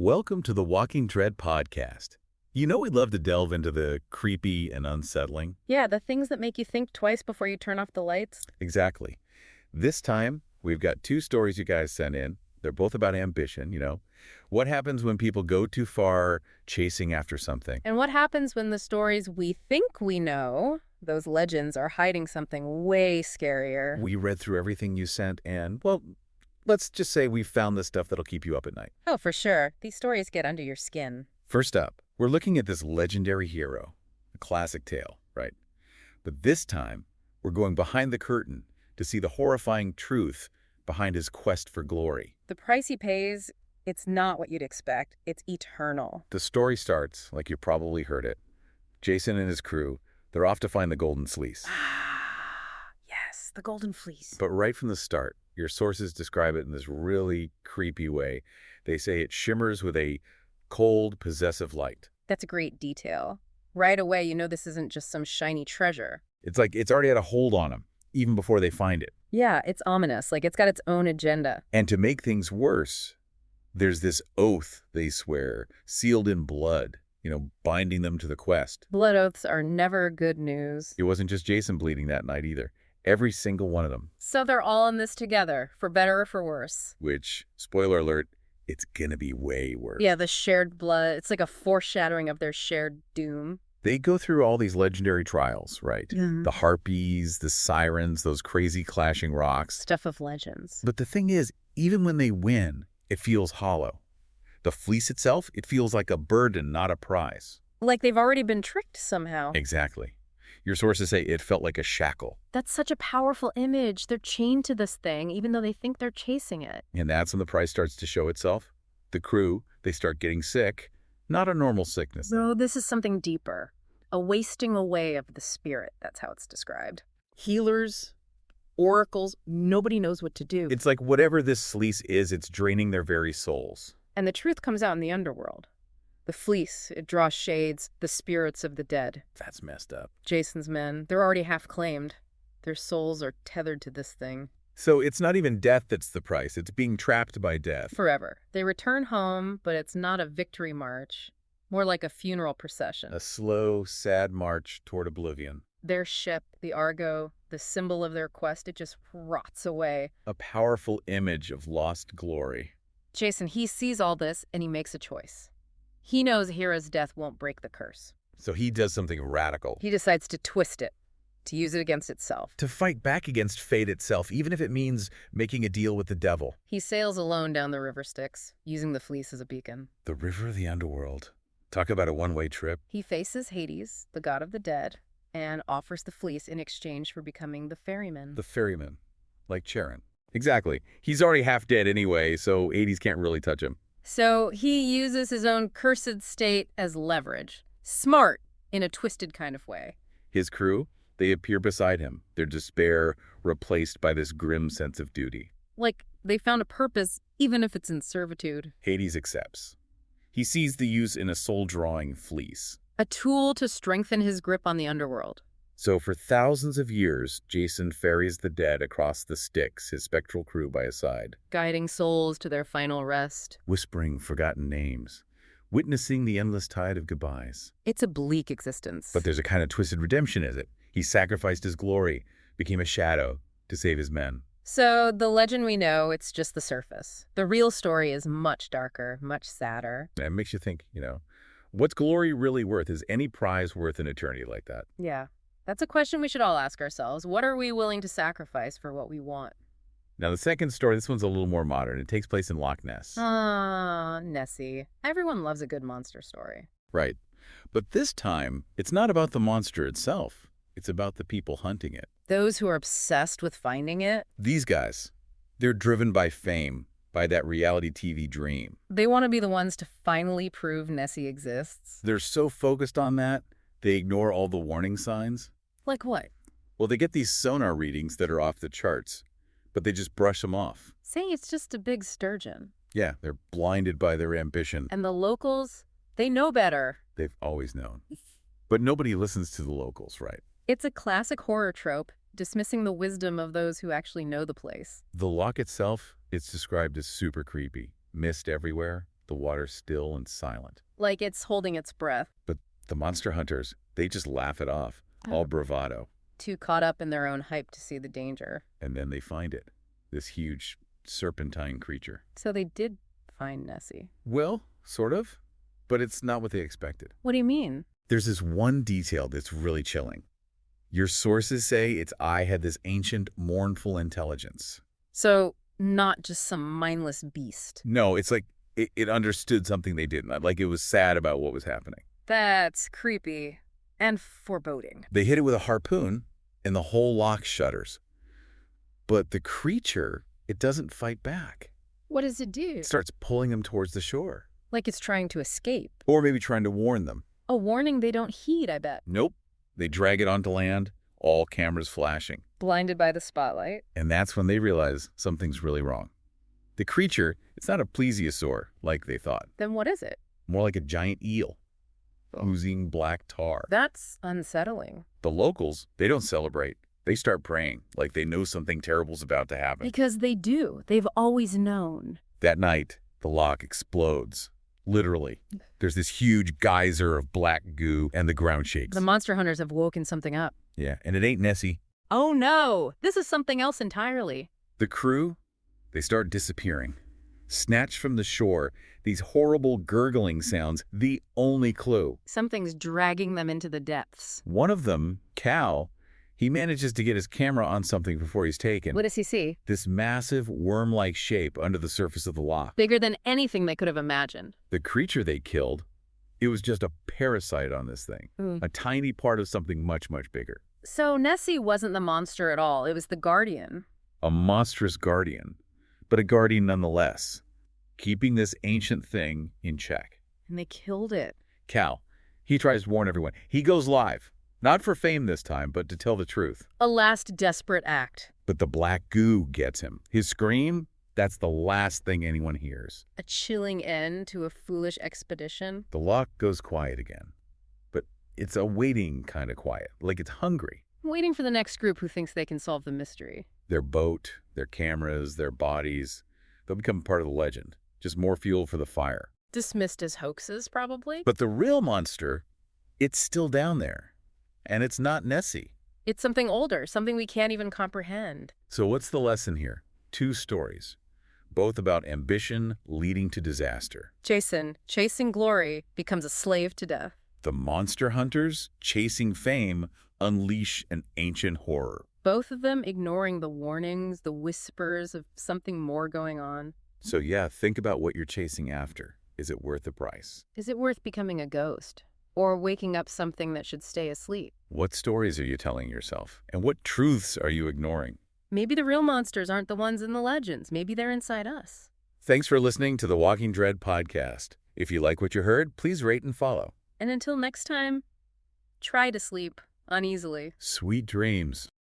Welcome to the Walking Dread podcast. You know we love to delve into the creepy and unsettling. Yeah, the things that make you think twice before you turn off the lights. Exactly. This time, we've got two stories you guys sent in. They're both about ambition, What happens when people go too far chasing after something? And what happens when the stories we think we know, those legends, are hiding something way scarier? We read through everything you sent and, well, let's just say we found the stuff that'll keep you up at night. Oh, for sure. These stories get under your skin. First up, we're looking at this legendary hero, a classic tale, right? But this time, we're going behind the curtain to see the horrifying truth behind his quest for glory. The price he pays, it's not what you'd expect. It's eternal. The story starts, like you probably heard it. Jason and his crew, they're off to find the Golden Fleece. Yes, the Golden Fleece. But right from the start, your sources describe it in this really creepy way. They say it shimmers with a cold, possessive light. That's a great detail. Right away, you know this isn't just some shiny treasure. It's like it's already had a hold on them, even before they find it. Yeah, it's ominous, like it's got its own agenda. And to make things worse, there's this oath they swear, sealed in blood, binding them to the quest. Blood oaths are never good news. It wasn't just Jason bleeding that night either. Every single one of them. So they're all in this together, for better or for worse. Which, spoiler alert, it's gonna be way worse. Yeah, the shared blood, it's like a foreshadowing of their shared doom. They go through all these legendary trials, right? Yeah. The harpies, the sirens, those crazy clashing rocks. Stuff of legends. But the thing is, even when they win, it feels hollow. The fleece itself, it feels like a burden, not a prize. Like they've already been tricked somehow. Exactly. Your sources say it felt like a shackle. That's such a powerful image. They're chained to this thing, even though they think they're chasing it. And that's when the price starts to show itself. The crew, they start getting sick. Not a normal sickness. No, this is something deeper. A wasting away of the spirit. That's how it's described. Healers, oracles, nobody knows what to do. It's like whatever this fleece is, it's draining their very souls. And the truth comes out in the underworld. The fleece, it draws shades, the spirits of the dead. That's messed up. Jason's men, they're already half claimed. Their souls are tethered to this thing. So it's not even death that's the price. It's being trapped by death. Forever. They return home, but it's not a victory march. More like a funeral procession. A slow, sad march toward oblivion. Their ship, the Argo, the symbol of their quest, it just rots away. A powerful image of lost glory. Jason, he sees all this and he makes a choice. He knows Hera's death won't break the curse. So he does something radical. He decides to twist it, to use it against itself. To fight back against fate itself, even if it means making a deal with the devil. He sails alone down the river Styx, using the fleece as a beacon. The river of the underworld. Talk about a one-way trip. He faces Hades, the god of the dead, and offers the fleece in exchange for becoming the ferryman. The ferryman. Like Charon. Exactly. He's already half dead anyway, so Hades can't really touch him. So he uses his own cursed state as leverage. Smart, in a twisted kind of way. His crew, they appear beside him, their despair replaced by this grim sense of duty. Like they found a purpose, even if it's in servitude. Hades accepts. He sees the use in a soul-drawing fleece. A tool to strengthen his grip on the underworld. So for thousands of years, Jason ferries the dead across the Styx, his spectral crew by his side. Guiding souls to their final rest. Whispering forgotten names. Witnessing the endless tide of goodbyes. It's a bleak existence. But there's a kind of twisted redemption in it. He sacrificed his glory, became a shadow to save his men. So the legend we know, it's just the surface. The real story is much darker, much sadder. It makes you think, what's glory really worth? Is any prize worth an eternity like that? Yeah. That's a question we should all ask ourselves. What are we willing to sacrifice for what we want? Now, the second story, this one's a little more modern. It takes place in Loch Ness. Ah, Nessie. Everyone loves a good monster story. Right. But this time, it's not about the monster itself. It's about the people hunting it. Those who are obsessed with finding it. These guys, they're driven by fame, by that reality TV dream. They want to be the ones to finally prove Nessie exists. They're so focused on that, they ignore all the warning signs. Like what? Well, they get these sonar readings that are off the charts, but they just brush them off. Saying it's just a big sturgeon. Yeah, they're blinded by their ambition. And the locals, they know better. They've always known. But nobody listens to the locals, right? It's a classic horror trope, dismissing the wisdom of those who actually know the place. The loch itself, it's described as super creepy. Mist everywhere, The water's still and silent. Like it's holding its breath. But the monster hunters, they just laugh it off, all bravado. Too caught up in their own hype to see the danger. And then they find it, this huge serpentine creature. So they did find Nessie. Well, sort of, but it's not what they expected. What do you mean? There's this one detail that's really chilling. Your sources say its eye had this ancient, mournful intelligence. So not just some mindless beast. No, it's like it understood something they didn't. Like it was sad about what was happening. That's creepy and foreboding. They hit it with a harpoon, and the whole lock shudders. But the creature, it doesn't fight back. What does it do? It starts pulling them towards the shore. Like it's trying to escape. Or maybe trying to warn them. A warning they don't heed, I bet. Nope. They drag it onto land, all cameras flashing. Blinded by the spotlight. And that's when they realize something's really wrong. The creature, it's not a plesiosaur like they thought. Then what is it? More like a giant eel, oozing black tar. That's unsettling. The locals, they don't celebrate. They start praying, like they know something terrible's about to happen. Because they do. They've always known. That night, the lock explodes. Literally. There's this huge geyser of black goo, and the ground shakes. The monster hunters have woken something up. Yeah, and it ain't Nessie. Oh no! This is something else entirely. The crew, they start disappearing. Snatched from the shore, these horrible gurgling sounds, the only clue. Something's dragging them into the depths. One of them, Cal, he manages to get his camera on something before he's taken. What does he see? This massive worm-like shape under the surface of the lock. Bigger than anything they could have imagined. The creature they killed, it was just a parasite on this thing. A tiny part of something much, much bigger. So Nessie wasn't the monster at all. It was the guardian. A monstrous guardian, but a guardian nonetheless, keeping this ancient thing in check. And they killed it. Cal, he tries to warn everyone. He goes live. Not for fame this time, but to tell the truth. A last desperate act. But the black goo gets him. His scream, that's the last thing anyone hears. A chilling end to a foolish expedition. The lock goes quiet again. But it's a waiting kind of quiet, like it's hungry. Waiting for the next group who thinks they can solve the mystery. Their boat, their cameras, their bodies, they'll become part of the legend. Just more fuel for the fire. Dismissed as hoaxes, probably? But the real monster, it's still down there. And it's not Nessie. It's something older, something we can't even comprehend. So what's the lesson here? Two stories, both about ambition leading to disaster. Jason, chasing glory, becomes a slave to death. The monster hunters, chasing fame, unleash an ancient horror. Both of them ignoring the warnings, the whispers of something more going on. So yeah, think about what you're chasing after. Is it worth the price? Is it worth becoming a ghost? Or waking up something that should stay asleep? What stories are you telling yourself? And what truths are you ignoring? Maybe the real monsters aren't the ones in the legends. Maybe they're inside us. Thanks for listening to the Walking Dread podcast. If you like what you heard, please rate and follow. And until next time, try to sleep uneasily. Sweet dreams.